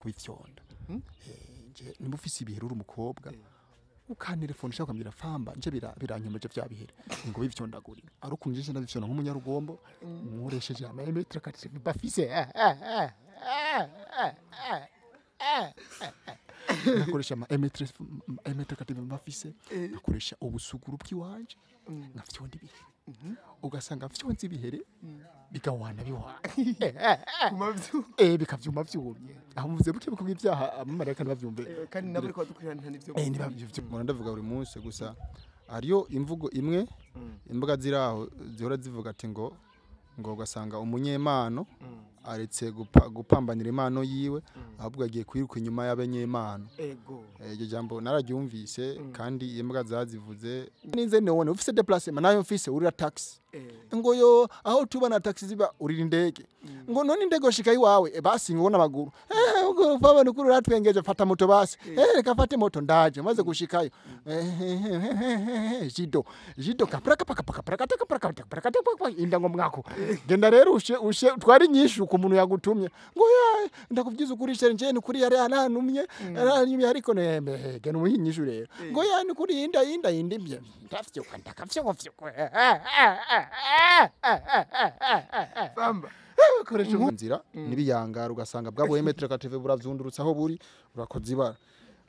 kubifyonda nje nimba ufise ibihere uri umukobwa ukantelefone ushaka kwambira Famba nje biranyemeje vya bihere ngo bifyondagurira arukunje nje ndabifyonda nk'umunyarugombo nkoresheje amametre kati bafise nakoresha amametre kati bafise nakoresha ubusuguru bw'iwanje nkafyonda ibihere ugasanga fyonze ibihere bikawana biwana bikavyuma vyumye aho muvuze buke buko bw'ivyaha abamarayika bavyumve kandi naburi kwa dukurana nivyo nibavyo ndavuga buri munsi gusa ariyo imvugo imwe imbuga ziraho zihora zivuga ati ngo ugasanga umunyemano aretse gupambanira imano yiwe ahubwo agiye kwiruka inyuma y'abenyemano iryo jambo nararyumvise kandi imbwa zazivuze ninze none ufise déplacement nayo mfise urira taxi ngo yo aho tubana taxi ziba urira indege ngo none indege shika iwawe basi ngona maguru ufaba nukuru ratwengeje fata moto basi reka fate moto ndaje maze gushikayo jido kapraka indango mwako genda rero ushe twari nyishu ku muntu yagutumye ngo ya ndakuvyiza ukurisha nje ni kuri yari ananumye aranyumye ariko nembe gena umuhinyishu rero ngo ya ni kuri inda mbye ndafyuka ndakafyoko Famba koresha nzira nibiyangara ugasanga bwabo emetre kateve buravyundurutsa aho buri urakoze ibara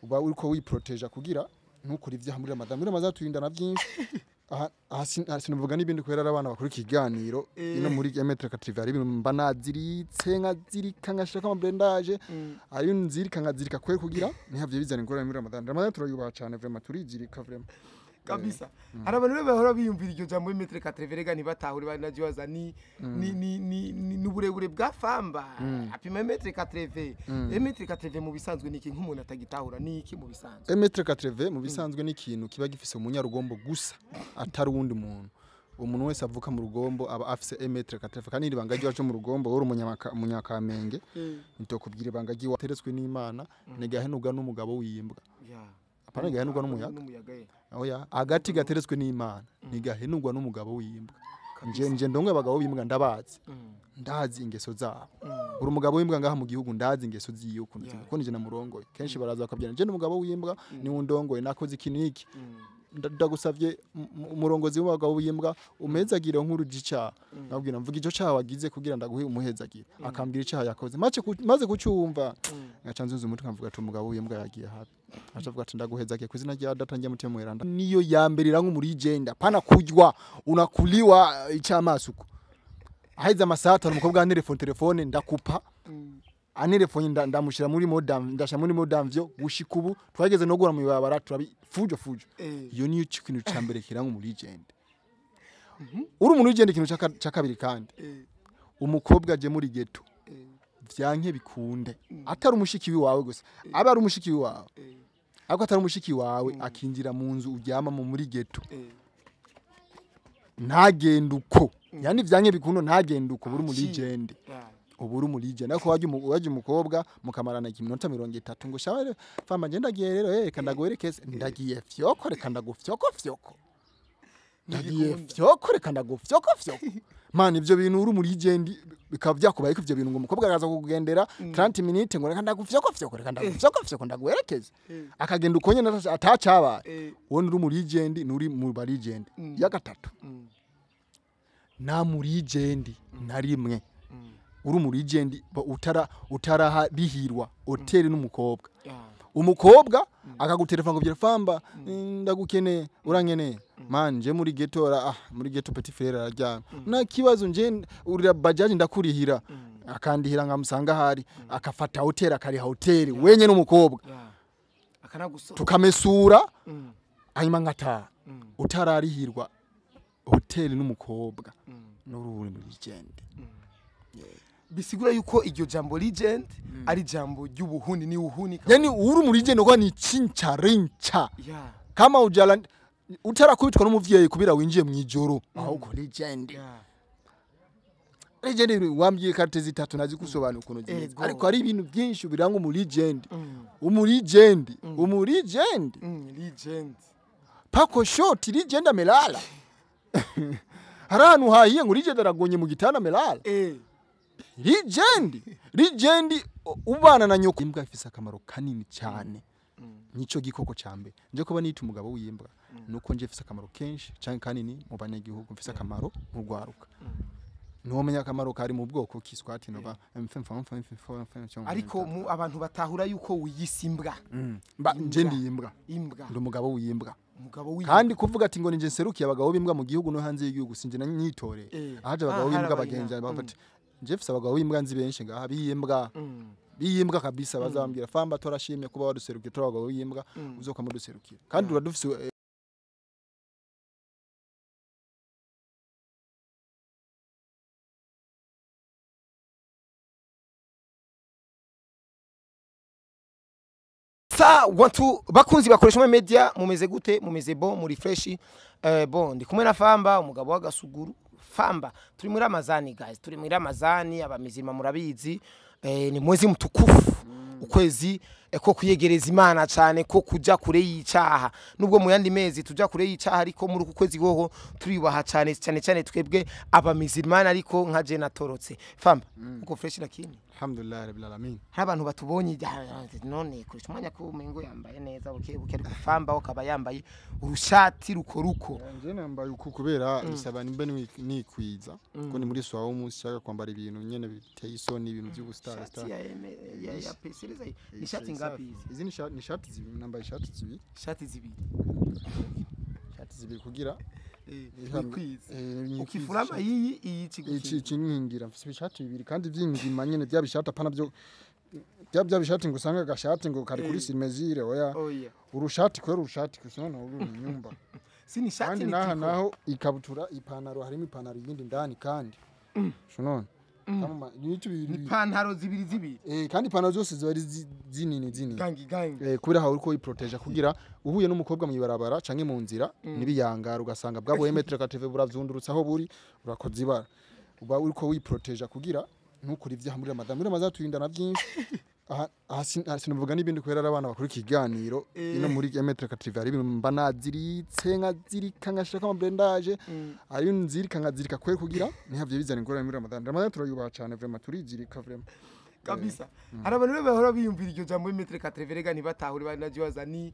uba uriko wiproteja kugira ntukuri ivyaha muri Ramadan tuyindana byinshi aha sinavuga n'ibindi kwera abana bakuri kiganiro ino muri emetre kateve ari ibintu mba naziritse nkazirika nkashaka amablendage ari nzirika nkazirika kwe kugira nihavye bizana ingorane muri Ramadan turayubaha cyane vraiment turizirika vraiment kabisa hari abantu bahora biyumvira iryo jambo emetre kateve rega ntibatahure banajiwaza ni nuburebure bwa Famba apima emetre kateve mu bisanzwe niki nk'umuntu atagitahura niki mu bisanzwe emetre kateve mu bisanzwe n'ikintu kiba gifise umunyarugombo gusa atari uwundi muntu umuntu wese avuka mu rugombo aba afise emetre kateve kandi ibanga ryacu mu rugombo uri umunyakamenge nitokubwira ibanga ryi wateretswe n'Imana negahenurwa n'umugabo wiyimbwa apana gahenurwa n'umuyaga oya agati gateretswe n'Imana nigahenurwa n'umugabo wiyimbwa nje ndongo abagabo bimbwa ndazi ingeso zabo uri umugabo wimbwa ngaha mu gihugu ndazi ingeso ziyo kuko nije na murongo kenshi baraza bakabyana nje n'umugabo wimbwa ni undongoye nakoze ikintu iki ndagusavye umurongozi w'abagabo wimbwa umezagire nk'urujica nabwira mvuga ico cyaha wagize kugira ndaguhe umuhezagire akambira icyaha yakoze maze kucyumva ngacanzuza umutwe nkavuga ati umugabo wimbwa yagiye habi acavuga ati ndaguhezagiye kuzina rya data njye mutima mweranda niyo yambirira nk'umurijenda pana kujwa unakuliwa icyamasuko ahaiza amasata umukobwa wa telefone ndakupa anelefone ndamushira muri modam ndasha muri modam vyo gushikubu twageze no gura mu babara turabi fujo iyo niyo kintu cyambere kiranga mu legend uri umuntu ugenda ikintu cyakabiri kandi umukobwa je muri ghetto vyanke bikunde atari umushiki wawe gusa aba ari umushiki wawe ako atari umushiki wawe akinjira mu nzu uryama mu muri ghetto ntagenda uko yani vyanke bikundo ntagenda uko buri mu legend uburi muri je nako waje umukobwa mukamarana iminota 30 ngo shawe Famba je ndagiye rero kandaguherekeze ndagiye fyoko reka ndagufyoko ndagiye fyoko reka ndagufyoko man ivyo bintu uri muri je bikaba byakubaye ko ivyo bintu ngo umukobwa araza kugendera 30 minutes ngo reka ndagufyoko reka ndagufyoko ndaguherekeze akagenda ukonye atacaba wone uri muri je nuri mu bari je ya gatatu na muri je na rimwe uri muri legend utaraha bihirwa hotel n'umukobwa umukobwa akagutelefona ngo byera Famba ndagukene uranyene manje muri ghetto muri ghetto petit frère arajya na kibazo nje urira bajaji ndakurihira akandihira ngamusanga hari akafata hotel akari hotel wenye n'umukobwa tukamesura hanyuma ngata utararihirwa hotel n'umukobwa n'uri muri legend bisigura yuko iryo jambo legend ari jambo ry'ubuhuni ni uhuni yani uri muri legend kwa ni cincarinca kama ujala utarakubitwa n'umuvyeyi kubira winjiye mu ijoro ahubwo legend legend wambye karte zitatu nazi kusobanura ukuntu giheze ariko ari ibintu byinshi biranga mu legend legend pako short legend amelala haranu hahiye ngo legend aragonye mu gitana amelala legend ubana na nyoko imbwa ifise akamaro kanini cyane nico gikoko cambe nje kuba nita umugabo w'imbwa nuko nje ifise akamaro kenshi cyane kanini mu banyagihugu mfise akamaro mu gwaruka ntomenya akamaro kari mu bwoko kiswati no ba ariko abantu batahura yuko wiyisimbwa nje ndi imbwa ndi umugabo w'imbwa kandi kuvuga ati ngo ninje serukiye abagabo b'imbwa mu gihugu no hanze y'igihugu sinje nanyitore ahaje abagabo b'imbwa bagenja bafata nje fise abagabo b'imbwa nzi benshi ngaha biyimbwa kabisa bazambira Famba torashimye kuba waduserukiye turabagabo b'imbwa uzoka muduserukira kandi uradufise watu bakunzi bakoresha media mumeze gute mumeze bon muri fresh bon ndi kumwe na Famba umugabo w'agasuguru Famba turi muri Ramazani guys turi muri Ramazani abamizima murabizi ni mwezi mtukufu ukwezi ko kuyegereza Imana cyane ko kuja kure yicaha nubwo mu yandi mezi tuja kure yicaha ariko muri ukwezi goho turibaha cyane cyane twebwe abamizimana ariko nka je natorotse Famba uko fresh nakini alhamdulillah rabbil alamin abantu batubonye none ko umwanya ko umengo yambaye neza buke ariko Famba akaba yambaye urushati ruko nje nambaye uko kubera isaba nimbe nikwiza ko ni muri swawo umunsi cyaka kwambara ibintu nyene biteye isoni ibintu by'ubustar ya pesereza ni shati ngapi izi ni shati zibiri nambaye shati zibiri kugira ukifurama iyi kingingira mfise bishati bibiri kandi byingima nyene bya bishata pana byo bya bishati ngo usanga gashati ngo kari kuri simezire oya urushati kusona uri nyumba sini shati ni naho ikabutura ipantaro harimo ipantaro yindi ndani kandi shonone kama ni pantaro zibiri kandi ipantaro zose zari zinini gangi kubera hawe uko iproteja kugira uhuye n'umukobwa mu ibarabara canke mu nzira nibiyangara ugasanga bwabo metre kateve buravyundurutsa aho buri urakoze ibara uba uriko wiproteja kugira ntukuri ivyaha muri Ramadan tuyindana byinshi aha sinavuga n'ibindi kwera abana bakuri kiganiro ino muri metre kateve ari mba naziritse nkazirika nkashaka amabrendaje ari nzirika nkazirika kwe kugira nihavye bizana ingorane muri Ramadan turayubaha cyane vraiment turizirika vraiment kabisa arabantu bahora biyumvira iryo jambo metre kateve rega nibatahure banajiwaza ni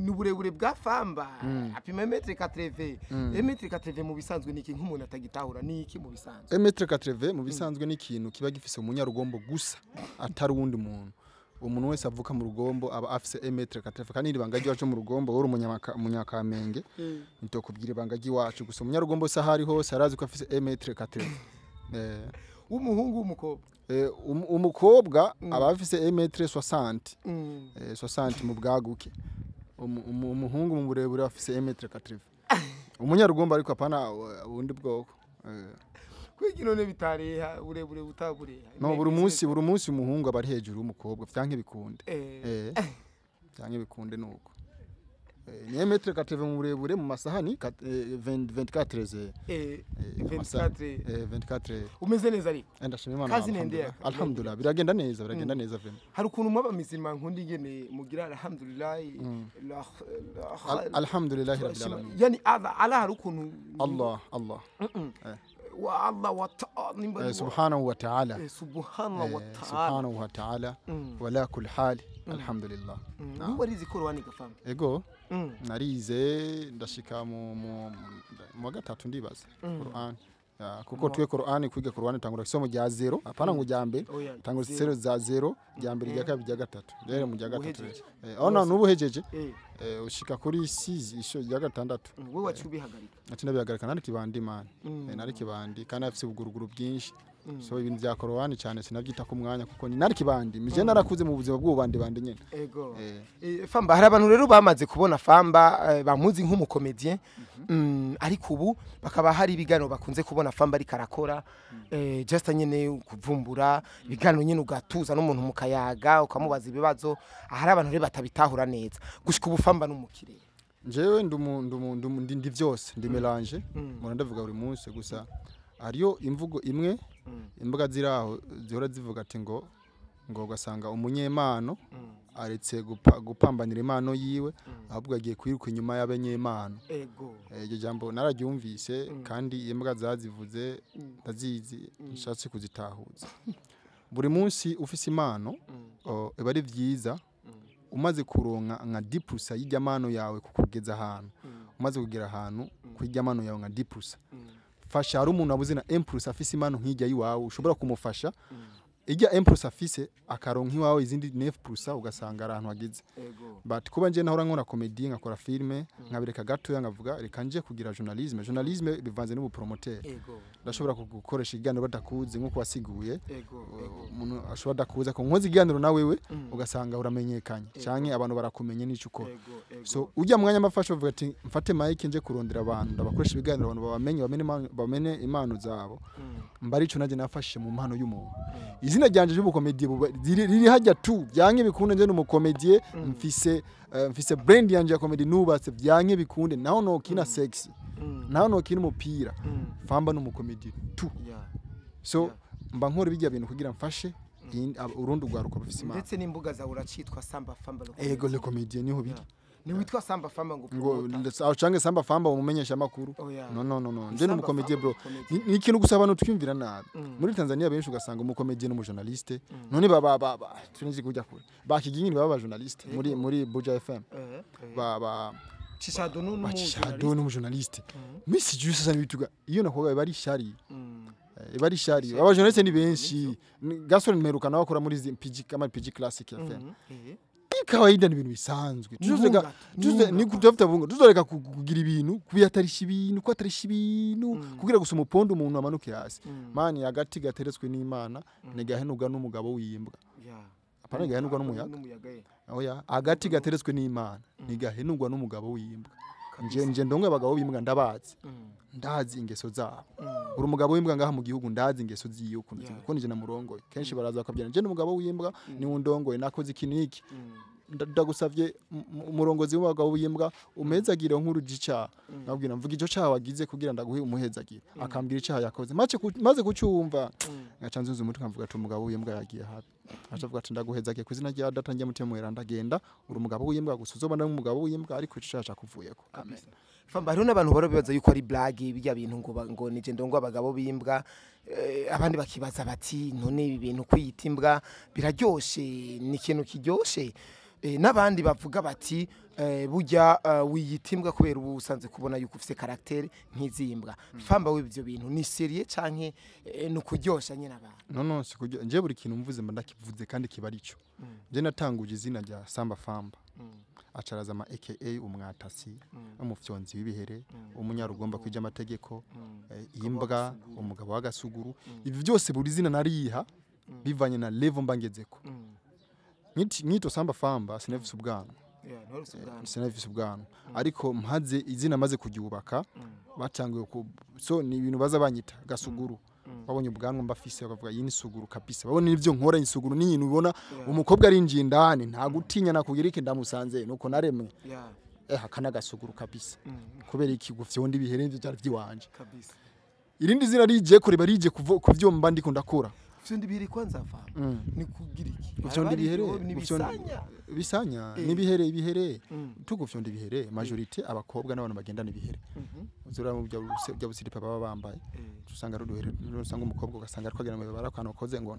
nuburebure bwa Famba apima metre kateve metre kateve mu bisanzwe niki nk'umuntu atagitahura niki mu bisanzwe metre kateve mu bisanzwe n'ikintu kiba gifise umunyarugombo gusa atari uwundi muntu umuntu wese avuka mu rugombo aba afise metre kateve kandi ibanga ryacu mu rugombo uri umunyakamenge nitokubwira ibanga ryacu gusa umunyarugombo sahari hose arazi ko afise metre kateve umuhungu w'umukobwa umukobwa aba afise metre 60 60 mu bwaguke umuhungu mu burebure afise metre 80 umunyarugombo ariko apana ubundi bwoko kwiki none bitareha burebure butabureha no buri munsi umuhungu aba ari hejuru y'umukobwa vyanke bikunde vyanke bikunde nuko ni metre 80 mu burebure mu masahani 24 24 umeze neza ariko ndashima Imana kazi nende alhamdulillah biragenda neza vema hari ukuntu mwaba mizima nkundi ngene mugira alhamdulillah alhamdulillah rabbil alamin yani ala hari ukuntu Allah wa Allah wa ta'ala subhanahu wa ta'ala wala kul hal alhamdulillah nuba rizi Qur'ani gafamba ego narize ndashika mu gatatu ndibaza Qur'an kuko twe Qur'ani kwiga Qur'ani tangura isomo rya 0 apana ngo rya mbere tangura 0 za 0 rya mbere rya kabiri rya gatatu rero mu rya gatatu ona nubu hejeje ushika kuri 6 isho rya gatandatu wewe wacubihagarika ati nabihagarika nari kibandi man nari kibandi kandi afite ubuguruguru bwinshi so ibintu bya Qur'ani cyane sinabyita ku mwanya kuko ni nari kibandi mije narakuze mu buzima bw'ubandi nyene ego Famba hari abantu rero bamaze kubona Famba bamuzi nk'umukomedien ariko ubu bakaba hari ibigano bakunze kubona Famba ari karakora just nyene kuvumbura ibigano nyene ugatuza n'umuntu mukayaga ukamubaza ibibazo hari abantu rero batabitahura neza gushika ubu Famba n'umukire jewe ndi byose ndi melange mura ndavuga buri munsi gusa ariyo imvugo imwe imbuga ziraho zihora zivuga ati ngo gasanga umunyemano aretse gupambanira imano yiwe ahubwo agiye kwiruka inyuma y'abenyemano iryo jambo nararyumvise kandi imbwa zazivuze ndazizi nshatse kuzitahuza buri munsi ufise impano eba ari vyiza umaze kuronka nka 10% y'ijamano yawe kukugeza ahantu umaze kugera ahantu kwijamano yawe nka 10% fasha hari umuntu abuze na 1% afise impano nk'ijya yiwawe ushobora kumufasha ijya 1% afise akaronka iwawe izindi 9% ugasanga arantu hageze but kuba nje nahora nkora comedy nkakora filme nkabireka gato nkavuga reka nje kugira journalisme bivanze n'ubu promoter ndashobora gukoresha iganiro badakuze nko wasiguye umuntu ashobora dakuza ko nkoze iganiro na wewe ugasanga uramenyekanye canke abantu barakumenye n'ico ukora so ujya mwanya amafasho uvuga ati mfate mic nje kurondera abantu ndabakoresha ibiganiro abantu bamenye impano zabo mbari ico naje nafashe mu mpano y'umuntu izina ryanje ry'ubukomedie riri hajya tu byanke bikunde nje n'umukomedie mfise brand yanje ya comedy nubatse byanke bikunde naho no kina sexy naho no kina umupira Famba n'umukomedie tu so mba nkora bijya bintu kugira mfashe urundi rwaruka bafise imana ndetse n'imbuga za uracitwa Samba Famba ego le comedie niho biri ni witwa Samba Famba ngo change Samba Famba umumenyesha makuru no nje n'umukomedie bro ni ikintu gusa abantu twimvira nabi muri Tanzania benshi ugasanga umukomedie n'umujournaliste none baba turinzi kujya kure bakigingini baba journaliste muri Buja FM baba Chishado n'umujournaliste misi juste ça bituga iyo nakoga bari shari bari shari aba journaliste ni benshi gasore nimeruka nawe akora muri PG Classic FM kawaida ni ibintu bisanzwe tuzoga ni kutafuta bunga tuzoreka kugira ibintu kubiyatarisha ibintu kwatarisha ibintu kugira gusoma pondo umuntu amanuke hasi mani agati gateretswe n'Imana negahenuga n'umugabo wimbwa apana gahenugwa n'umuyaga oya agati gateretswe n'Imana negahenugwa n'umugabo wimbwa nje ndonga abagabo bimbwa ndazi ingeso zabo uri umugabo wimbwa ngaha mu gihugu ndazi ingeso ziyo kuko nije na murongo kenshi baraza bakabyana nje n'umugabo wimbwa ni undongoye nakoze ikiniki ndagusavye umurongozi w'abagabo wimbwa umezagire nkuru gica nabwira mvuga ico cyaha wagize kugira ndaguhe umuhezagire akambira icyaha yakoze maze kucyumva ngaca nzuza umutwe nkavuga ati umugabo wimbwa yagiye hafi acavuga ati ndaguhezagiye kuzina rya data njye mutima mwera ndagenda uri umugabo wimbwa gusuzoba n'umugabo wimbwa ariko ico cyaha cakuvuyeko amen Famba hariho n'abantu barabibaza yuko ari blague bijya bintu ngo nije ndongo abagabo bimbwa abandi bakibaza bati none ibi bintu kwiyita imbwa biraryoshe ni ikintu kiryoshe n'abandi bavuga bati burya wiyita imbwa kubera ubu usanze kubona yuko ufite caractère nk'izimbwa Famba we ibyo bintu ni serie canke no kuryosha nyine abantu no sikujyo nje buri kintu mvuze mba ndakivuze kandi kibarico nje natanguje izina rya Samba Famba acaraza ama AKA umwatasi umufyonzi w'ibihere umunyarugomba kwija amategeko imbwa umugabo w'agasuguru ibi byose buri zina nariha bivanye na level mbangezeko nyito Samba Famba sinefise ubwanwa sinefise ubwanwa ariko mpaze izina maze kuryubaka batangiye so ni ibintu baza banyita gasuguru babonye ubwanwa mbafise bakavuga yini suguru kabisa babone ivyo nkora insuguru ni nyintu ubona umukobwa ari njindane nta gutinya nakugira iki ndamusanze nuko naremwe hakana gasuguru kabisa kubera iki gufyonda ibihere ivyo byari vyiwanje kabisa irindi zina rije kure barije kuvyo mba ndiko ndakora Fyondi biheri kwanza Famba ni kugira iki gufyonda ibihere bisanya ibihere tugufyonda ibihere majorité abakobwa n'abantu bagendana ibihere uzura mu bya busiripa baba bambaye usanga ruduhere usanga umukobwa ugasanga ariko agenda mu barakano koze ngo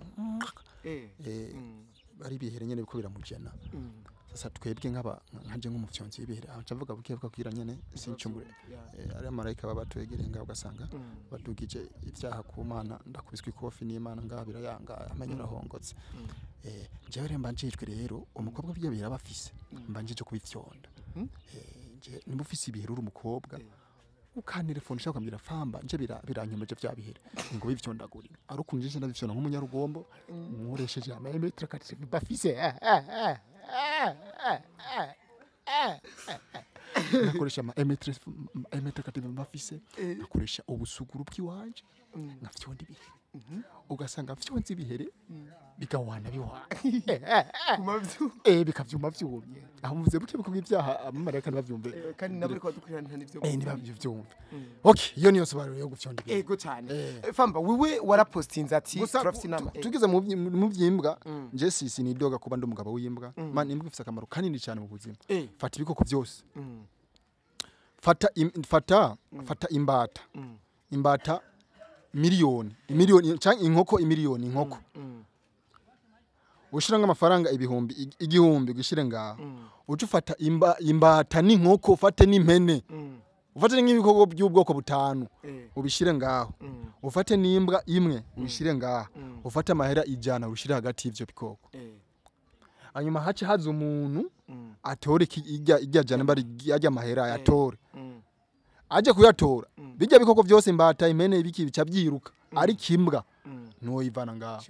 ari bihere nyene biko biramujena sasa twebwe nkanje nk'umufyonzi w'ibihere acavuga bukebuka kugira nyene sincumure ari amarayika baba twegereye ngaho ugasanga badugije ivyaha ku Mana ndakubiswe ikofi n'Imana ngabira yanga amanyura hongotse jewe remba njejwe rero umukobwa bya bihera bafise mba njeje kubifyonda nje nimufise ibihere uri umukobwa ukantelefone ushaka kwambira Famba nje biranyemeje bya bihere ngo bifyondagurira ari ukunje ndabifyonda nk'umunyarugombo nkoresheje ama metre 4 bafise nakoresha ama metre 4 bafise nakoresha ubusuguru bw'iwanje nkafyonda ibihe ugasanga fyonzi ibihere bikawana biwa kumavyu bikavyuma vyumye aho muvuze buke bw'ibyaha amareka nabavyumve kandi naburi kwa dukurana nivyo nibavyo vyumve okay iyo niyo sobanuro yo gufyonda ibihe ego cyane Famba wewe warapostinze ati turafite inama tugeze mu byimbwa nje sisi ni doga kuba ndumugabo w'imbwa man imbwa ifite akamaro kanini cyane mu buzima fata ibikoko byose fata imbata miliyoni cyangwa inkoko imiliyoni inkoko ushiranga amafaranga igihumbi gishire ngaho uca ufata imbata n'inkoko ufate n'impene ufate nk'ibikoko by'ubwoko butanu ubishire ngaho ufate n'imbwa imwe ubishire ngaho ufate amahera 100 ushire hagati y'ivyo bikoko hanyuma hace haza umuntu atore ijya jana bari ajya amahera yatore aje kuyatora bijya bikoko byose imbata impene ibiki bica byiruka ari kimbwa no ivana ngaho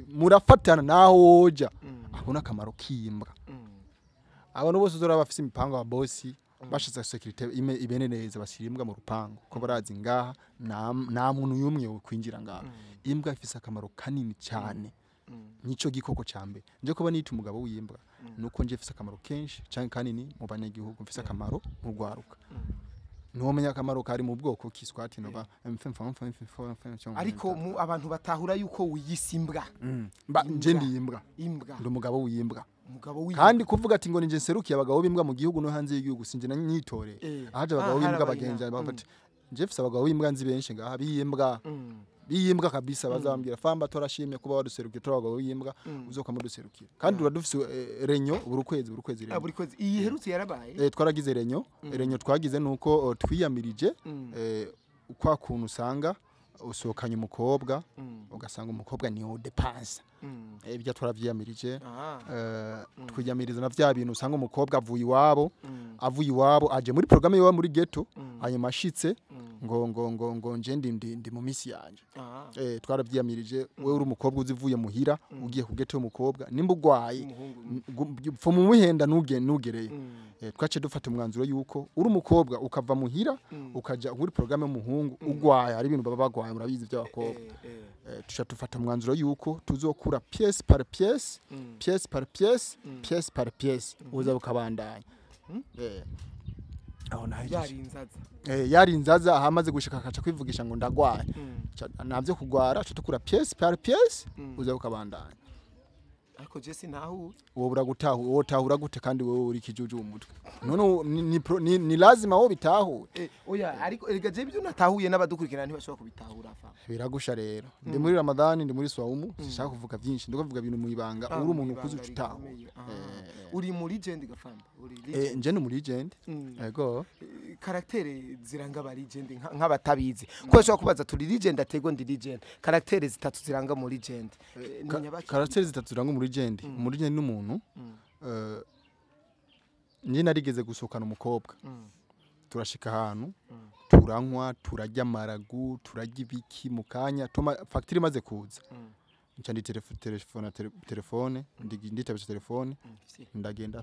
murafatana naho woja abona akamaro kimbwa abantu bose uzora bafise imipango wa bossi bashize security ibene neza basirimbwa mu rupango ko barazi ngaha nta muntu yumwe kwinjira ngaha imbwa ifise akamaro kanini cyane nico gikoko cyambe nje kuba nita umugabo w'imbwa nuko nje ifise akamaro kenshi cyane kanini mu banyagihugu mfise akamaro mu rwaruka nomenya akamaro kari mu bwoko kiswati no ba ariko abantu batahura yuko wiyisimbwa nje ndi imbwa ndi umugabo w'imbwa kandi kuvuga ati ngo ninje serukiye abagabo b'imbwa mu gihugu no hanze y'igihugu sinje na nyitore ahaje abagabo b'imbwa bagenja bafata nje fise abagabo b'imbwa nzi benshi ngaha biyimbwa kabisa bazambira Famba torashimye kuba waduserukiye turabagabo b'imbwa uzoka muduserukira kandi uradufise renyo buri kwezi iyi herutse yarabaye twaragize renyo twagize nuko twiyamirije kwa kuntu usanga usokanye umukobwa ugasanga umukobwa ni o depense ibyo twaravyiyamirije twiyamiriza na vya bintu usanga umukobwa avuye iwabo aje muri programme yo muri ghetto hanyuma ashitse ngo nje ndi mu misi yanje twaravyiyamirije wewe uri umukobwa uzivuye muhira ugiye ku ghetto y'umukobwa nimba ugwaye fo mu muhenda nugereye twace dufata umwanzuro yuko uri umukobwa ukava muhira ukaja muri programme y'umuhungu ugwaye ari ibintu baba bagwaye murabizi by'abakobwa tusha tufata umwanzuro yuko tuzokura pièce par pièce uza ukabandanya aho yari inzaza hamaze gushika akaca kwivugisha ngo ndagwaye navyo kugwara tukura pièce par pièce uza ukabandanya ariko Jesse naho uwo buragutahura gute kandi wewe uri kijuju umutwe none ni lazima wo bitahure oya ariko erega je byo natahuye n'abadukurikirana ntibashobora kubitahura fa biragusha rero ndi muri Ramadani ndi muri Swaumu sishaka kuvuga byinshi ndavuga ibintu mu ibanga uri umuntu kuzi utaho uri muri legend gafamba uri legend nje muri legend yego karaktere ziranga ba legend nk'abatabizi ko ashobora kubaza turi legend atego ndi legend karaktere zitatu ziranga muri legend karaktere zitatu ziranga muri legend n'umuntu nje narigeze gusokana umukobwa turashika ahantu turanywa turajya amaragu turajya ibiki mu kanya facture imaze kuza ncandi telefone nditabisha telefone ndagenda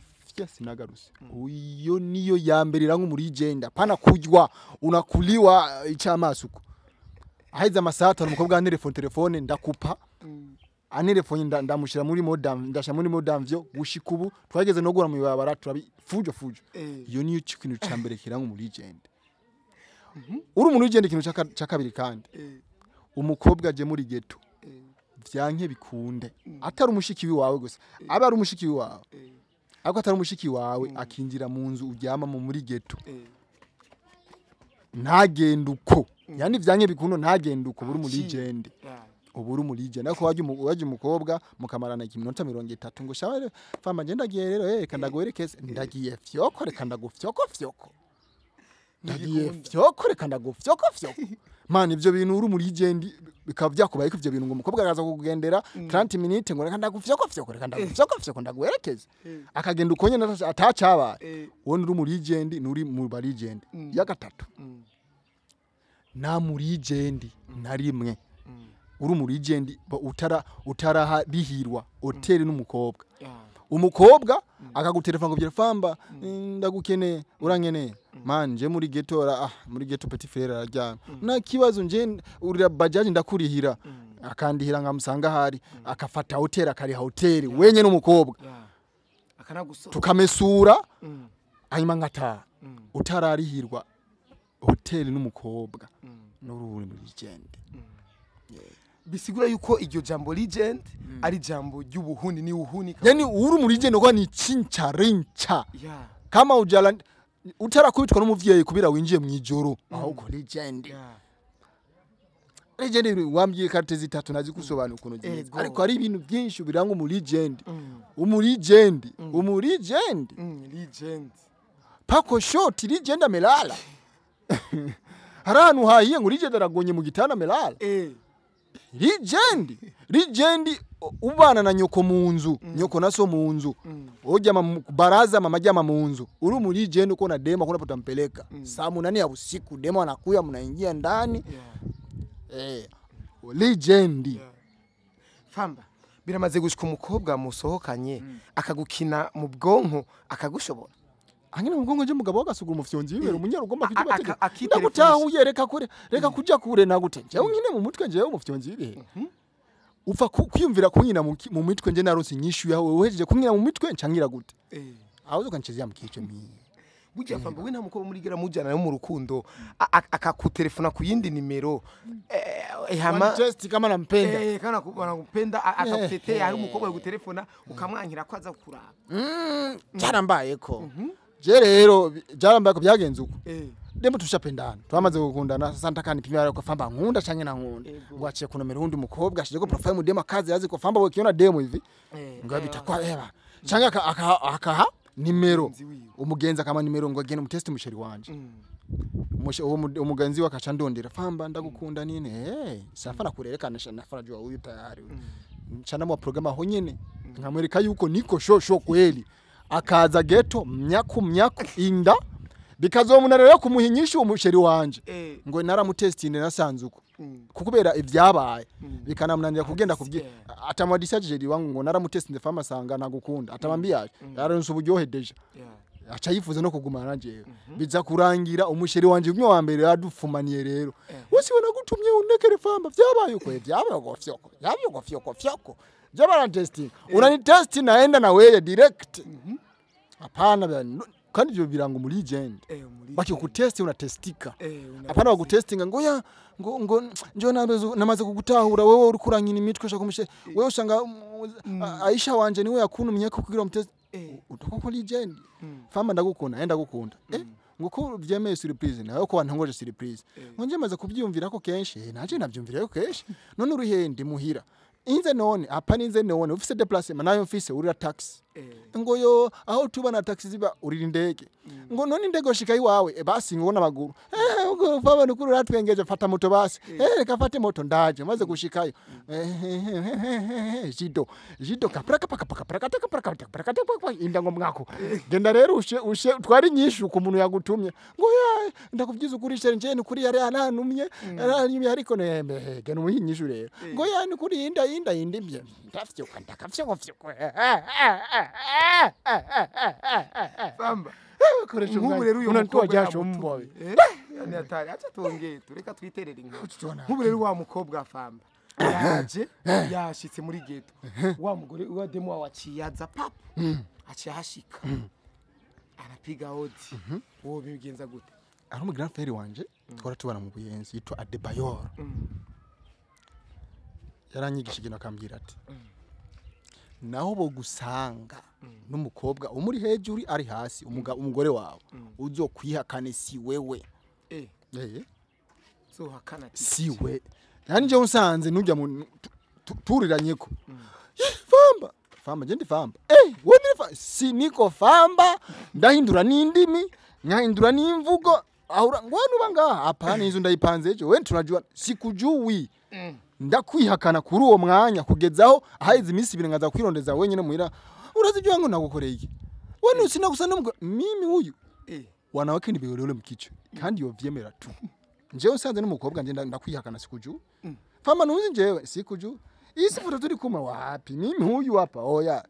sinagaruse uyo niyo yamberera nko muri legend pana kujwa unakuliwa icamasuko ahaiza amasata umukobwa wa telefone ndakupa anelefone ndamushira muri modam ndasha muri modam vyo gushikubu twageze no gura mu babara turabi fujo iyo niyo kintu cyambere kirango muri legend uri umuntu ugenda ikintu cyakabiri kandi umukobwa aje muri ghetto vyanke bikunde atari umushiki wawe gusa aba ari umushiki wawe ariko atari umushiki wawe akinjira mu nzu uryama mu muri ghetto ntagenda uko yani vyanke bikundo ntagenda uko buri muri legend uburi muri legend ariko waje umukobwa mukamarana iminota 30 ngo shawe Famba je ndagiye rero kandagoherekeze ndagiye fyoko reka ndagufyoko ndagiye fyoko reka ndagufyoko man ivyo bintu uri muri legend bikaba byakubaye ko ivyo bintu ngo umukobwa agaza kugendera 30 minutes ngo reka ndagufyoko reka ndagufyoko ndaguherekeze akagenda ukonye atacabaye wone uri muri legend nuri mu ba legend ya gatatu na muri legend na rimwe uri muri legend utaraha bihirwa hotel n'umukobwa umukobwa akagutelefona ngo byera Famba ndagukene uranyene manje muri ghetto muri ghetto petit frère arajya na kibazo nje urira bajaji ndakurihira akandihira ngamusanga hari akafata hotel akari hotel wenye n'umukobwa tukamesura hanyuma ngata utararihirwa hotel n'umukobwa n'ururi muri legend bisigura yuko iryo jambo legend ari jambo ry'ubuhuni ni uhuni yani uri muri legend kwa ni cincarenca kama ujala utarakubitwa n'umuvyeyi kubira winjiye mu ijoro ahubwo legend legend wambye karte zitatu nazi kusobanura ukuntu zimeze ariko hari ibintu byinshi biranga legend legend pako short legend amelala haranu hahiye ngo legend aragonye mu gitana amelala legend ubana na nyoko mu nzu nyoko naso mu nzu oja baraza mama jama mu nzu uri mu legend uko na demo kuna potampeleka saa 8 ya usiku demo anakuya mnaingia ndani legend Famba biramaze gushika umukobwa musohokanye akagukina mu bwonko akagushobora angene mu bwonko je mugabo wagasugura umufyonzi wiwe umunyarugomba kwibatega ndagutahuye reka kuja kure nagute je nkine mu mutwe je umufyonzi wiwe upfa kwiyumvira kunyina mu mitwe nje naronse nyishu yawe wejeje kunyina mu mitwe ncangira gute aho ukanchezea mukice mi burya Famba we nta mukobwa muri gera mujana yo mu rukundo akakutelefona ku yindi nimero hama just kama nampenda kana kubona kupenda akakutetea ari umukobwa yo gutelefona ukamwankira ko aza kuraba cyarambaye ko je rero cyarambaye ko byagenze uko demo tushapendana twamaze gukundana santa kandi pimya ko Famba nkunda canke na nkunda ngo aciye ku nomero undi mukobwa ashije ko profile mu demo kazi yazi ko Famba bo kiona demo hivi ngo bitakwa eba canke akaha nimero umugenza kama nimero ngo agene umutest musheri wanje umugenzi wakaca ndondera Famba ndagukunda nine safana kurerekana nafana jwa uyu tayari chana mu program aho nyene nkamwereka yuko niko shosho kweli akaza geto mnyaku inda bikazomunara rero kumuhinyisha umusheri wanje ngo naramutestine nasanzuko kukubera ivyabaye bikanamunanira kugenda kubye atamwadisageri wangu ngo naramutestine Famba sanga nagukunda atamambia yaronse uburyohe deja acha yifuza no kugumana nje biza kurangira umusheri wanje umwe wa mbere yadufumaniye rero wose wana gutumye unekere Famba vyabaye uko vyabaye gofyoko jabara testing unani test naenda na wewe direct hapana kandi byo biranga mu legend baki kutest unatestika hapana wakutestinga ngoya ngo njo namaze kugutahura wewe uri kurangina imitwe shaka kumushe wewe usanga Aisha wanje niwe yakunumye ko kugira umutest utoko legend Famba ndagukunda enda gukunda nguko byemeye surprise nawe ko wantangoje surprise ngonje maze kubyumvira ko kenshi naje nabyumvira ko kenshi none uri hendi muhira inze none apana inze none ufise déplacement nayo mfise urira taxi ngo yo aho tuba na taxi ziba urira indege ngo none indege shika iwawe basi ngona maguru ngo Famba nukuru ratwengeje fata moto basi reka fate moto ndaje maze gushikayo jido kapraka indango mwako genda rero ushe twari nyishu ku muntu yagutumye ngo ya ndakuvyiza ukuri nje ni kuri yari ananumye ariko nembe gena umuhinyishu rero ngo ya ni kuri inda mbye ndafyuka ndakafyuko Famba koresha nk'ubu rero uyu mukobwa jasho mbobe yani atari acha tongeye tureka twiterera inkuru nk'ubu rero wa mukobwa Famba yaje yashitse muri geto wa mugore wa demo waciyaza pap aciye hashika arapiga hodi wo bigenza gute ari mu grand frère wanje twara tubana mu buyenzi yitwa Adebayor yaranyigishije nakambwira ati naho bo gusanga n'umukobwa umuri hejuru ari hasi umugore wawe uzokwihakane si wewe so hakana siwe yani je unsanze nujya mu turiranyeko Famba je ndi Famba woni si niko Famba ndahindura n'indimi nkahindura n'imvugo ahura ngwanu banga apana inzu ndayipanze ejo we tunajua sikujuwi ndakwihakana kuri uwo mwanya kugezaho ahaize imisi 2 ngaza kwirondeza wenyine muhira urazijwa ngo nagukoreye iki wani usina gusana mimi huyu wanawake nibeolole mkicho kandi yo vyemera tu njewe usanze n'umukobwa nje ndakwihakana sikuju Famba nuzi njewe sikuju isi foto turi kuma wapi mimi huyu hapa oya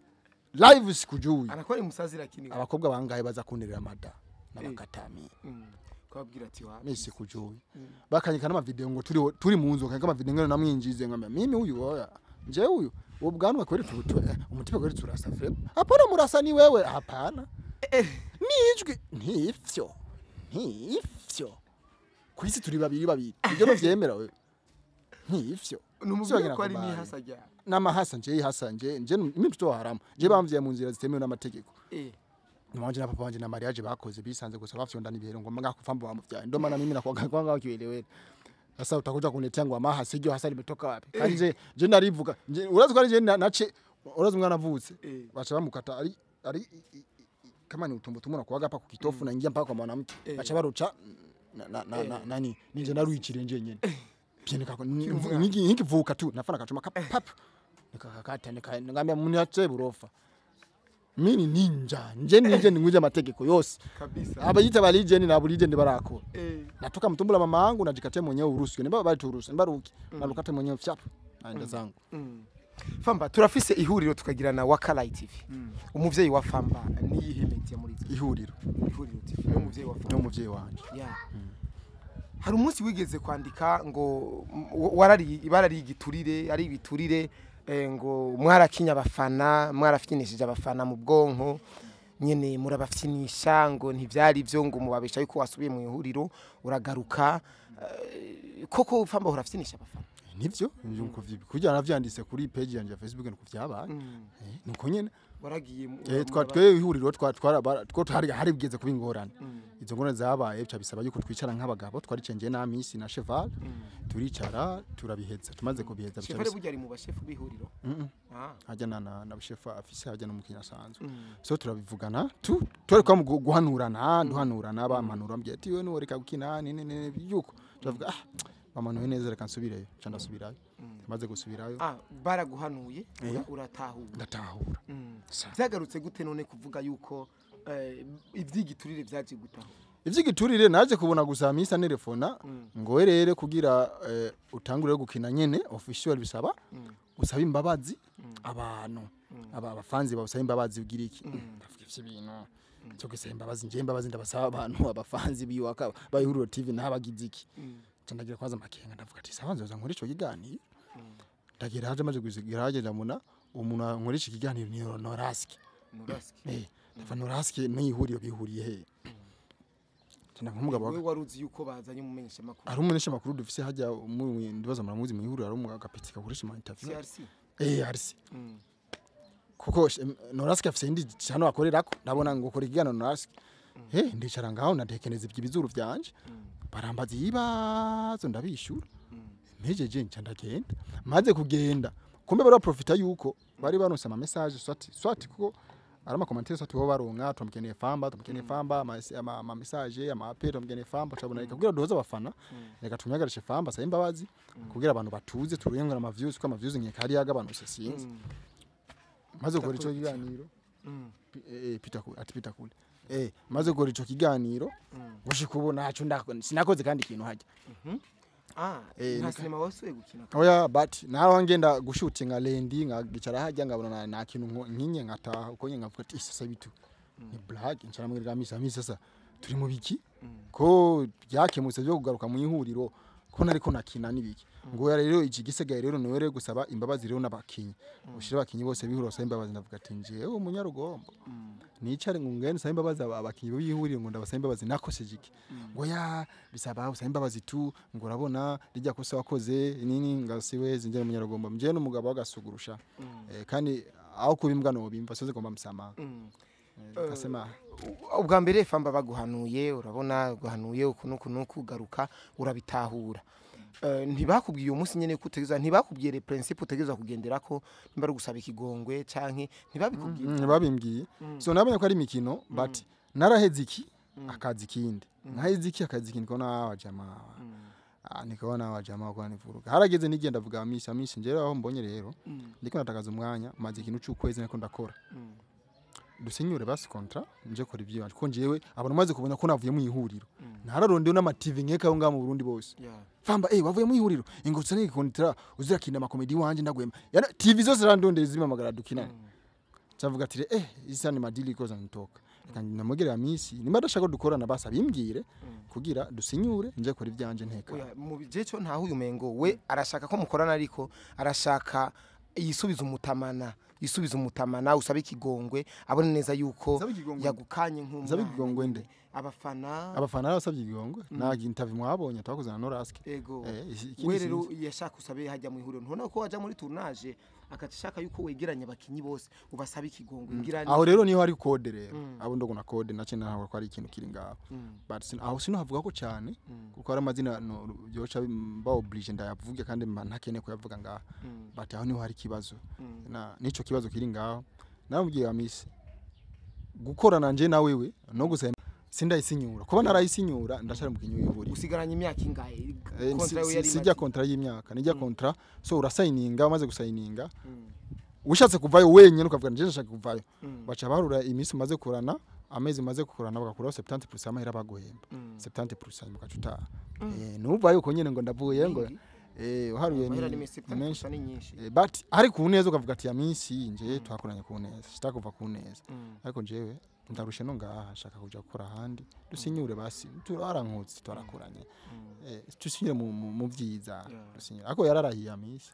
live sikuju anakora musazi lakini abakobwa bangaye baza kunirira mada nabakatami kwabwira ati wa misi kujuye bakanyikana ama video ngo turi mu nzu kanga ama video ngene namwinjize ngama mimi huyu oya nje huyu ubwanwa kweli tubutwe umutipe kweli turasa frame hapana murasa ni wewe hapana nijwe ntifyo kwisi turi babiri ibyo no vyemera wewe ntifyo numubwira ko ari ni hasajya namahasa nje hasanje nje imituto harama je bamvye mu nzira zitemewe n'amategeko Mwanje na papa wanje na mariage bakoze bisanze gusa bafyonda nibihero ngo manga kufamba bamuvyaye ndomana mimi na kwanga kiwelewe sasa utakuja kuniletea ngo amaha sijyo hasa limetoka wapi kanje je narivuga urazi ko je nace urazi umwana avutse bacha bamukata ari kama ni utumbo tumuna kuaga hapa kukitofu na ingia mpaka kwa mwanamke bacha baruca nani ninje naruikire nje nyene pine kako nikivuka tu nafana kachuma pap nikakakata ngambia muniache burofa mini ninja nje ninguja amategeko yose kabisa abayita baligeni na buligeni barako natoka mtumbula mama yangu najikatia mwenyewe urusi niba bali turusi mbaruki nalukate mwenyewe fyapu naenda zangu Famba turafise ihuriro tukagira na WAKA TV umuvyeyi wa Famba ni yihemetse muri ihuriro TV umuvyeyi wa Famba umuvyeyi wanje hari umunsi wigeze kwandika ngo barari igiturire ari ibiturire ngo mwarakinya abafana mwarafinishije abafana mu bwonko nyene murabafyinisha ngo ntivyari byo ngo mubabesha yuko wasubiye mu ihuriro uragaruka koko Famba urafyinisha abafana nivyo kujya navyanditse kuri page yanje ya Facebook nuko vyabaye nuko nyene waragiye twatwe ihuriro hari bigeze kuba ingorane izo ngorane zabaye bya bisaba yuko twicara nk'abagabo twaricengeye na misi na cheval turicara turabiheza tumaze kubiheza cheval bujya ari mu bashefu bihuriro hajya na bashefa afise hajya no mukinya sanzwe so turabivugana turi kwa duhanurana bamanura mbye ati we noreka gukina nene yuko turavuga bamanuye neza reka nsubirayo cyanda subirayo maze gusubirayo baraguhanuye uratahura ndatahura byagarutse gute none kuvuga yuko ivyigiturire vyaje gutaho ivyigiturire naje kubona gusa misa telefona ngo werere kugira utangure gukina nyene official bisaba usaba imbabazi abantu abafanzi basaba imbabazi ugira iki ndavuga ivyo bintu cyo gusaba imbabazi nje imbabazi ndabasaba abantu abafanzi biwaka bayihuriro TV nabagize iki ndagira kwaza makenga ndavuga ati sabanze nkora ico kiganiro ndagira haje maze gusigira haje ndamuna umuntu nkora ico kiganiro ni Noraski Noraski n'ihuriro bihuriye he cyane nk'umugabo wewe waruzi yuko bazanye umumenyesha makuru ari umumenyesha makuru dufise hajya ndibaza muramuzi mu ihuriro ari umugapeti kakoresha mu interview RC kuko Noraski afise indi cyane akorerako ndabona ngo ukora ikiganiro Noraski ndicara ngaho natekeneza iby'ibizuru byanje barambaza yibazo ndabishura mpejeje ndagenda maze kugenda kumbe bari profita yuko bari banose ama message swati kuko ari ama commentaire swati ho baronka tumkeneye Famba ama message ama appel tumkeneye Famba cabona kugira doza abafana reka tumyagarishe Famba sa imbabazi kugira abantu batuze turuyengura ama views ko ama views nkekari yagabanuse sinzi maze gukora ico kiganiro pita kule maze gukora ico kiganiro gushika ubu naco sinakoze kandi ikintu hajya nta sinema wasuye gukina oya but naho ngenda gushutinga lendi ngagicara hajya ngabona na kintu nkinye ngataha uko nyenga mvuga ati sasa bitu ni black ncara muri gamisa sasa turi mu biki ko byakemutse byo kugaruka mu ihuriro ko nariko nakina nibiki ngo rero iki gisagaye rero niwe gusaba imbabazi rero nabakinyi ushire abakinyi bose bihuriro saba imbabazi ndavuga ati nje umunyarugombo nicare ngungene saba imbabazi abakinyi bihuriro ngo ndabasaba imbabazi nakoseje iki ngo ya bisaba usaba imbabazi tu ngo urabona rijya kosa wakoze nini ngasiwe zinjye umunyarugombo mje n'umugabo wagasugurusha kandi aho kubimbwa no bimva soze gomba msama kasema ubwa mbere Famba baguhanuye urabona guhanuye ukunuku kugaruka urabitahura ntibakubwiye uyu munsi nyene kutegeza ntibakubwiye le principe utegeza kugenderako nimbara gusaba ikigongwe canke ntibabikubwiye ntibabimbwiye so nabonye ko ari imikino but naraheze iki akazi kindi nkaheze iki akazi kindi ko n'abajama nikaona abajama kwa nivuruga harageze nigenda vuga misa njere aho mbonye rero ndiko natakaza umwanya maze ikintu cy'ukwezi nako ndakora dusinyure basi kontra nje kora ibyo ko njewe abantu maze kubona ko navuye mu ihuriro nararondewe n'ama TV nkeka aho ngaho mu Burundi bose Famba wavuye mu ihuriro ingutsa ni kontra uzira kinda ma comedy wanje ndagwema TV zose randondeye zimamagara dukina cyavuga ati isa ni madili koza ntoka kandi namugerera misi nimba dashaka dukorana basa bimbwire kugira dusinyure nje kora ibyanje nteka mu bijeco ntaho uyu mengo we arashaka ko mukorana ariko arashaka yisubiza umutamana usaba ikigongwe abone neza yuko yagukanye nk'umwana zabi ikigongwe nde abafana basabye ikigongwe nagi interview mwabonye twakozana no Raski we rero yashaka usabe hajya mu ihuriro ntona ko waja muri tournage akashaka yuko wegeranya abakinyi bose ubasaba ikigongo ngira aho rero niho hari code rero abo ndogona code nace naho ko ari ikintu kiri ngaho but aho sinavuga ko cyane kuko ari amazina yoca ba oblige ndayavuge kandi ntakene ko yavuga ngaho but aho niho hari kibazo nico kibazo kiri ngaho namubwiye amisi gukorana nje na wewe no gusema sindayisinyura kuba narayisinyura ndashara mu kinyuyuburi usigaranye imyaka ingahe kontra we yari sijya kontra y'imyaka nijya kontra so urasayininga umaze gusayininga ushatse kuvayo wenyine ukavuga nje ndashaka kuvayo baca barura imisi umaze kurana amezi umaze kukurana bagakuraho 70% amahera baguhemba 70% mukacuta nuvayo uko nyene ngo ndavuye ngo uharuye ni nyinshi but ari ku neza ukavuga ati ya minsi nje twakoranye ku neza sitakuva ku neza ariko njewe ndarushe no ngaha shaka kuja gukora handi dusinyure basi turarankutse twarakoranye tusinyire mu vyiza dusinyire ako yararahiye amisi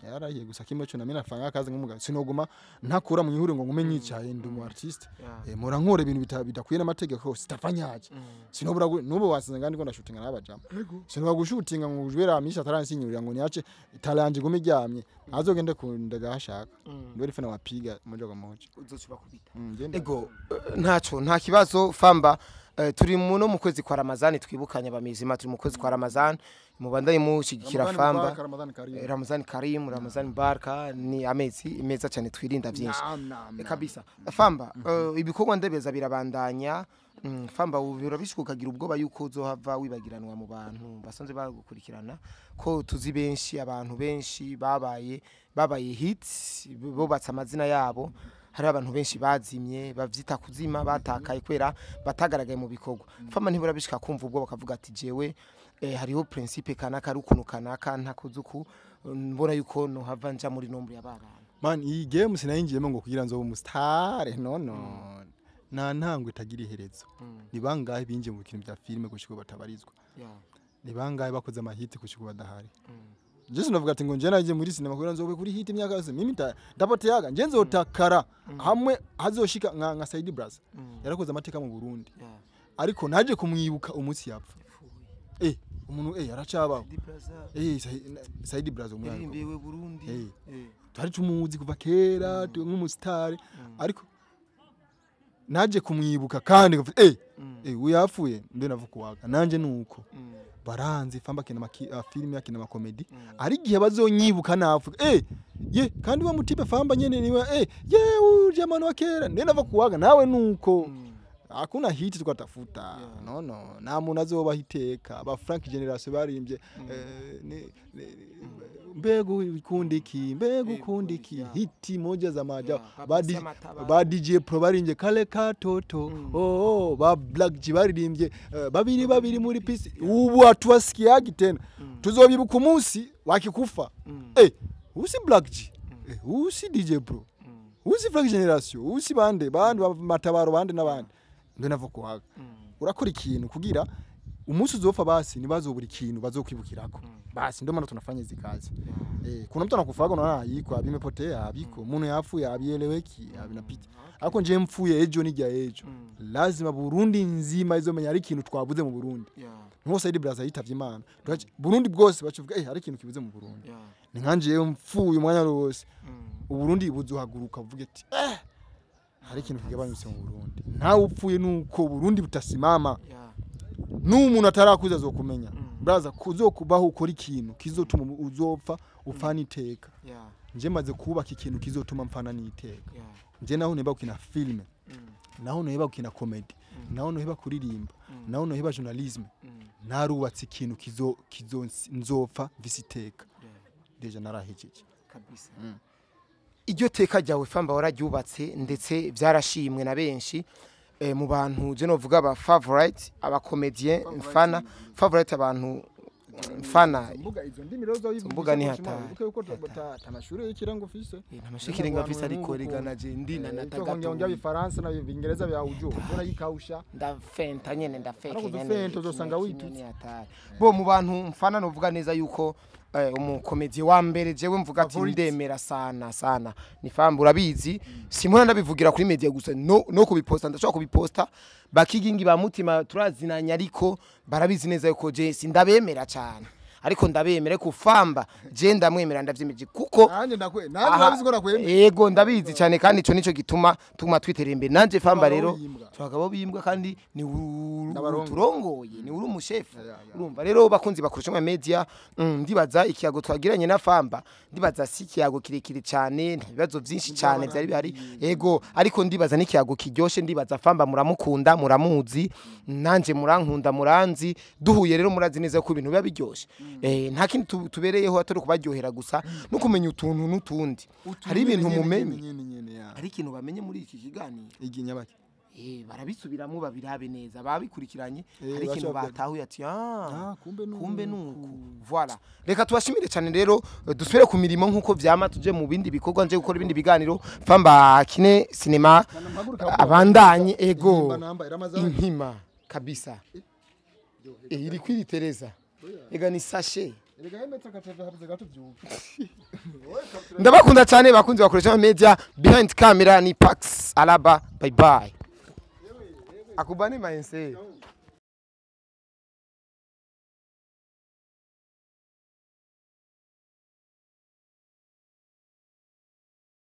yararahiye gusa kimwe cyo namina fanga akazi nk'umugabo sinoguma ntakura mu ihuri ngo ngume nyicaye ndi mu artiste mura nkore ibintu bidakwiye n'amategeko sitafanyaje sinobura nubo wasinze ngandi ko ndashutinga n'abajama sinobura gushutinga ngo ujwera amisi ataransinyurira ngo niace talanje gume ryamye azogende kundaga hashaka ndori fana wapiga moja kwa moja uzocuba kubita ego nta kibazo Famba turi mu kwezi kwa Ramazani twibukanya abamizima turi mu kwezi kwa Ramazani mubandanye mushigikira Famba Ramazani Karim Ramazani Baraka ni amezi imeza cyane twirinda byinshi kabisa Famba ibikorwa ndebeza birabandanya Famba birabishukagira ubwoba yuko uzohava wibagiranwa mu bantu basanze bagukurikirana ko tuzi benshi abantu benshi babaye hits bobatse amazina yabo hari abantu benshi bazimye bavyita kuzima batakaye kwera batagaragaye mu bikorwa Famba ntiburabishika kumva ubwo bakavuga ati jewe hariho principe kanaka rukuno kanaka ntakuzuku mbona yuko no hava nja muri nombre y'abana man iyi game sinayinjiyemo ngo kugira nzo umustar no na ntango itagira iherezo ni bangahe binje mu kintu bya filme gushiko batabarizwa ni bangahe bakoze amahiti gushiko badahari Jesu navuga ati ngo nje naje muri sinema kugira nzo kuri hit imyaka yose mimi ndapote yaga nje nzotakara hamwe hazoshika nka Saidi Braza yarakoze amateka mu Burundi ariko naje kumwibuka umunsi yapfa umuntu yaracabaho Saidi Braza umwana imbewe Burundi twari tumuzi kuva kera nk'umustar ariko naje kumwibuka kandi uyapfuye nde navukuwaga nanje nuko baranzi Famba kina filime yakina ma comedy ari gihe bazonyibuka nafu kandi wa mutipe Famba nyene niwe uje mano wakera nde navukuwaga nawe nuko hakuna hiti tukatafuta no na muntu azoba hiteka aba Frank Generation barimbye mbegu ikundiki hiti moja za maja ba DJ Pro barinje kale katoto ba Black G baririmbye babiri muri pisi ubu atwasikiyaga tena tuzobibuka umunsi wakikufa usi Black G usi DJ Pro usi Frank Generation usi bande matabaro bande nabandi ndo navukuhaga urakora ikintu kugira umunsi uzopfa basi nibazo buri kintu bazokwibukirako basi ndo maana tunafanya zikazi kuna mtu anakufaga na yiko bimepotea abiko umuntu yapfuye abieleweki abinapita ariko nje mpfuye ejo nijya ejo lazima Burundi nzima izomenya ari ikintu twabuze mu Burundi nko Saidi Braza yitavye Imana Burundi bwose bacuvuga hari ikintu kibuze mu Burundi ni nkanje mpfuye umwanya wose uburundi buzuhaguruka buvuge ati hari ikintu kigabanyutse mu Burundi ntawe upfuye nuko Burundi butasimama n'umuntu atarakuza azokumenya braza kuzokubaho ukora ikintu kizotuma uzopfa ufana iteka nje maze kubaka ikintu kizotuma mpfana n'iteka nje naho neba ukina filme naho neba ukina comedy naho neba kuririmba naho neba journalism narubatse ikintu nzopfa visiteka deja narahejeje kabisa iryo teka ryawe Famba wararyubatse ndetse byarashimwe na benshi mu bantu je novuga aba favorite aba comedian mfana favorite abantu mfana mbuga ni hatari tamashure y'ikirango fise namashikire ngafise ariko rigana je ndi na nataka ngya bifaransa na bingereza bya ujo bora yikausha ndafenta nyene ndafeke nyene uzosanga witutse bo mu bantu mfana novuga neza yuko umukomedi wa mbere jewe mvuga ati ndemera sana ni Famba urabizi simona ndabivugira kuri media gusa no kubiposta ndashaka kubiposta bakigingi ba mutima turazinanya ariko barabizi neza yuko je sindabemera cyane ariko ndabemere ku Famba je ndamwemera ndavyemeje kuko nanje ndabizi ko nakwemera yego ndabizi cyane kandi ico nico gituma tuma twitera imbere nanje Famba rero twagabo bimbwa kandi ni turongoye ni uri umushefu urumva rero bakunzi bakurusha mu media ndibaza ikiyago twagiranye na Famba ndibaza si ikiyago kirekire cyane ibibazo byinshi cyane byari bihari yego ariko ndibaza n'ikiyago kiryoshe ndibaza Famba muramukunda muramuzi nanje murankunda muranzi duhuye rero murazi neza ko ibintu biba biryoshe nta kindi tubereyeho atari kubaryohera gusa no kumenya utuntu n'utundi hari ibintu mumenye hari ikintu bamenye muri iki kiganiro iginyabaki barabisubiramo babirabe neza babikurikiranye hari ikintu batahuye ati kumbe nuko voilà reka tubashimire cyane rero dusubire ku mirimo nkuko vyama tuje mu bindi bikorwa nje gukora ibindi biganiro Famba kine cinema abandanye ego inkima kabisa iri kwiritereza ega ni sachet ndabakunda cyane bakunzi bakoresha media behind camera ni Pax Alaba bye bye akubani maense